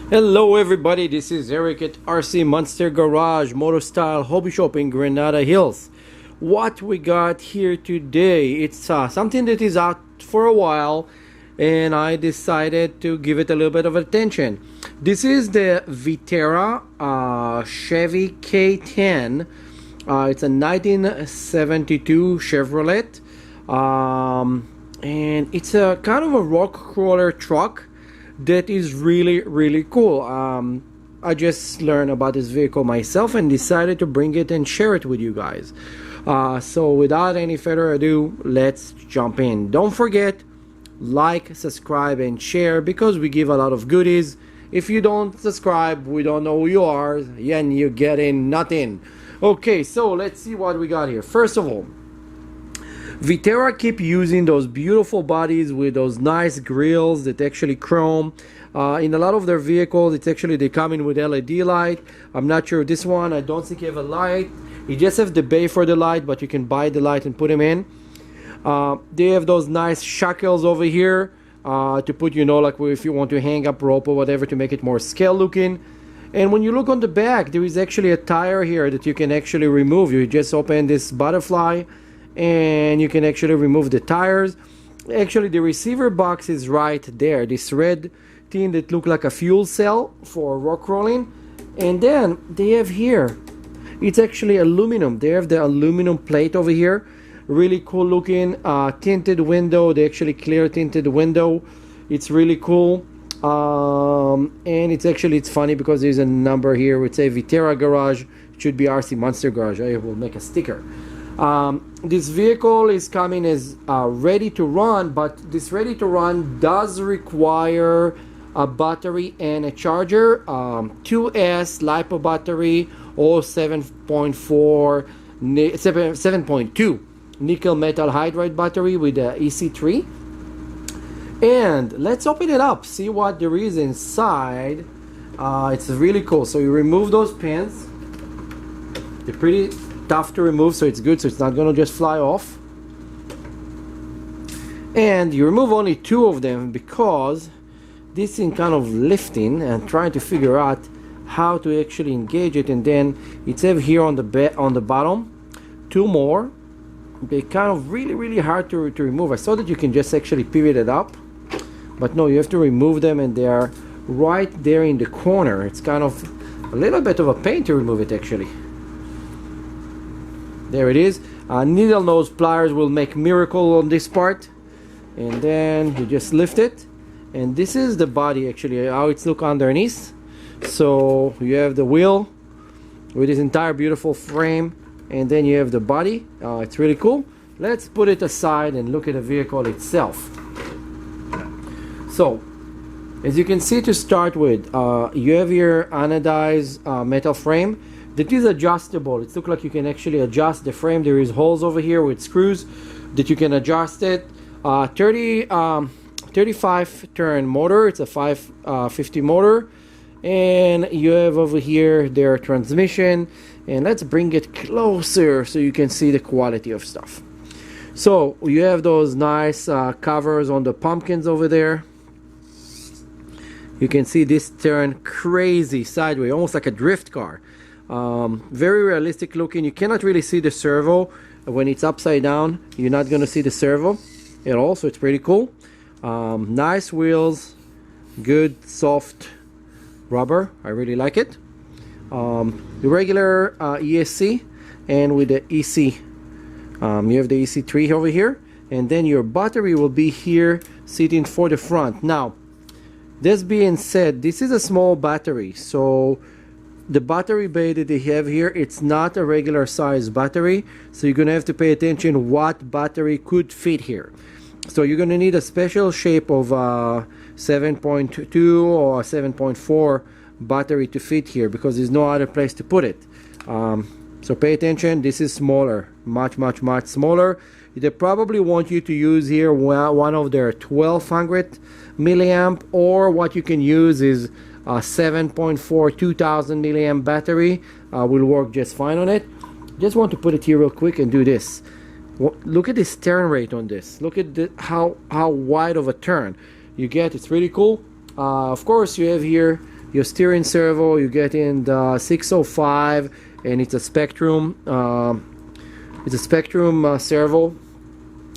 Hello everybody, this is Eric at RC Monster Garage MotoStyle Hobby Shop in Granada Hills. What we got here today, it's something that is out for a while and I decided to give it a little bit of attention. This is the Vaterra Chevy K10. It's a 1972 Chevrolet, and it's a kind of a rock crawler truck that is really cool. I just learned about this vehicle myself and decided to bring it and share it with you guys. So without any further ado, let's jump in. Don't forget, like, subscribe and share, because we give a lot of goodies. If you don't subscribe, we don't know who you are and you're getting nothing. Okay, so let's see what we got here. First of all, Vaterra keep using those beautiful bodies with those nice grills that actually chrome. In a lot of their vehicles, it's actually they come in with LED light. I'm not sure this one, I don't think you have a light. You just have the bay for the light, but you can buy the light and put them in. They have those nice shackles over here to put, you know, like if you want to hang up rope or whatever to make it more scale looking. And when you look on the back, there is actually a tire here that you can actually remove. You just open this butterfly and you can actually remove the tires. Actually, the receiver box is right there, this red thing that look like a fuel cell for rock rolling. And then they have here, it's actually aluminum. They have the aluminum plate over here, really cool looking. Tinted window, they actually clear tinted window. It's really cool. And it's funny because there's a number here which say Vaterra Garage. It should be RC Monster Garage. I will make a sticker. This vehicle is coming as ready to run, but this ready to run does require a battery and a charger. 2S Lipo battery or 7.2 nickel metal hydride battery with the EC3. And let's open it up, see what there is inside. It's really cool. So you remove those pins. They're pretty tough to remove, so it's good, so it's not gonna just fly off. And you remove only 2 of them because this thing kind of lifting and trying to figure out how to actually engage it. And then it's have here on the bottom 2 more. They're kind of really hard to remove. I saw that you can just actually pivot it up, but no, you have to remove them, and they are right there in the corner. It's kind of a little bit of a pain to remove it actually. There it is. Needle nose pliers will make miracle on this part. And then you just lift it. And this is the body actually, how it's look underneath. So you have the wheel with this entire beautiful frame. And then you have the body. It's really cool. Let's put it aside and look at the vehicle itself. So, as you can see, to start with, you have your anodized metal frame. That is adjustable. It looks like you can actually adjust the frame. There is holes over here with screws that you can adjust it. 35 turn motor. It's a 550 motor. And you have over here their transmission. And let's bring it closer so you can see the quality of stuff. So you have those nice covers on the pumpkins over there. You can see this turn crazy sideways, almost like a drift car. Very realistic looking. You cannot really see the servo when it's upside down. You're not going to see the servo at all, so it's pretty cool. Nice wheels, good soft rubber. I really like it. The regular ESC, and with the EC, you have the EC3 over here, and then your battery will be here sitting for the front. Now, this being said, this is a small battery, so the battery bay that they have here, it's not a regular size battery, so you're gonna have to pay attention what battery could fit here. So you're gonna need a special shape of 7.2 or 7.4 battery to fit here, because there's no other place to put it. So pay attention, this is smaller, much smaller. They probably want you to use here one of their 1200 milliamp, or what you can use is 7.4 2000 milliamp battery. Will work just fine on it. Just want to put it here real quick and do this. Look at this turn rate on this. Look at how wide of a turn you get. It's really cool. Of course, you have here your steering servo, you get in the 605, and it's a Spektrum. It's a Spektrum servo,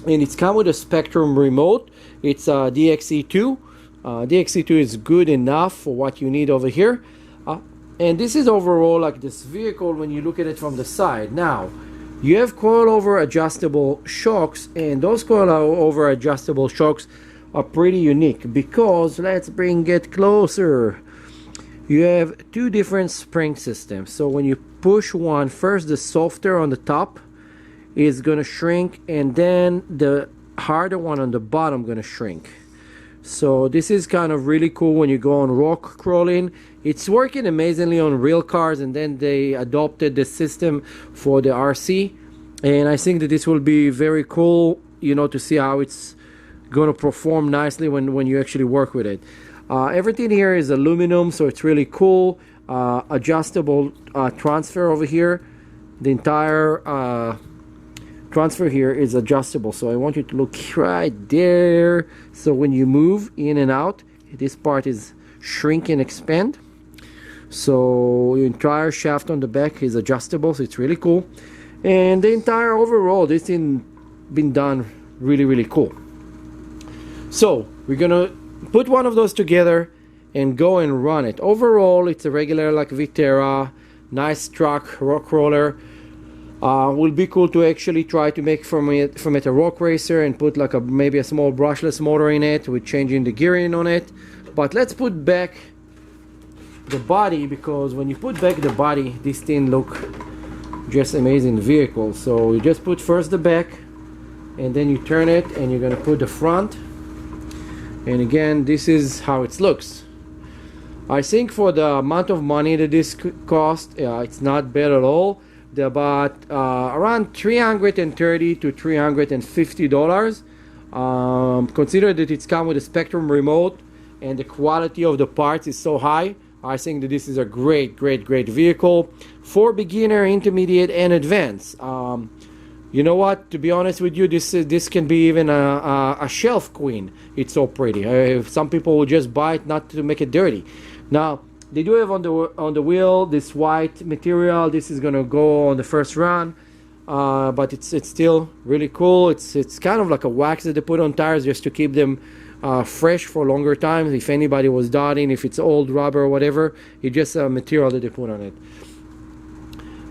and it's come with a Spektrum remote. It's a DXE2. DXE2 is good enough for what you need over here. And this is overall like this vehicle when you look at it from the side. Now, you have coilover adjustable shocks, and those coilover adjustable shocks are pretty unique because, let's bring it closer. You have two different spring systems. So when you push one, first the softer on the top is gonna shrink, and then the harder one on the bottom gonna shrink. So this is kind of really cool when you go on rock crawling. It's working amazingly on real cars, and then they adopted the system for the RC, and I think that this will be very cool, you know, to see how it's going to perform nicely when you actually work with it. Everything here is aluminum, so it's really cool. Adjustable transfer over here. The entire transfer here is adjustable, so I want you to look right there. So when you move in and out, this part is shrink and expand. So your entire shaft on the back is adjustable, so it's really cool. And the entire overall, this thing been done really cool. So we're gonna put one of those together and go and run it. Overall, it's a regular like Vaterra, nice truck, rock roller. Will be cool to actually try to make from it a rock racer and put like maybe a small brushless motor in it with changing the gearing on it. But let's put back the body, because when you put back the body, this thing look just amazing vehicle. So you just put first the back, and then you turn it, and you're gonna put the front, and again this is how it looks. I think for the amount of money that this cost, it's not bad at all. They're about around $330 to $350. Consider that it's come with a Spektrum remote, and the quality of the parts is so high. I think that this is a great vehicle for beginner, intermediate, and advanced. You know what? To be honest with you, this can be even a shelf queen. It's so pretty. Some people will just buy it not to make it dirty. Now, they do have on the wheel this white material. This is gonna go on the first run, but it's still really cool. It's kind of like a wax that they put on tires just to keep them fresh for longer times. If anybody was dotting, if it's old rubber or whatever, it's just a material that they put on it.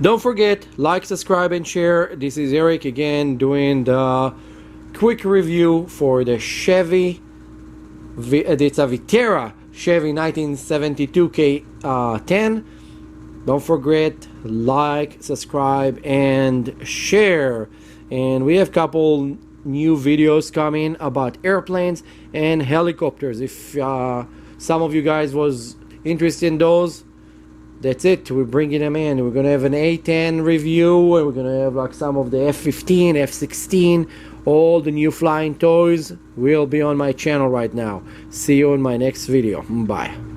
Don't forget, like, subscribe, and share. This is Eric again doing the quick review for the Chevy. It's a Vaterra Chevy 1972 K10. Don't forget, like, subscribe, and share. And we have a couple new videos coming about airplanes and helicopters. If some of you guys was interested in those, that's it. We're bringing them in. We're gonna have an A10 review, and we're gonna have like some of the F-15, F-16, all the new flying toys will be on my channel right now. See you in my next video. Bye.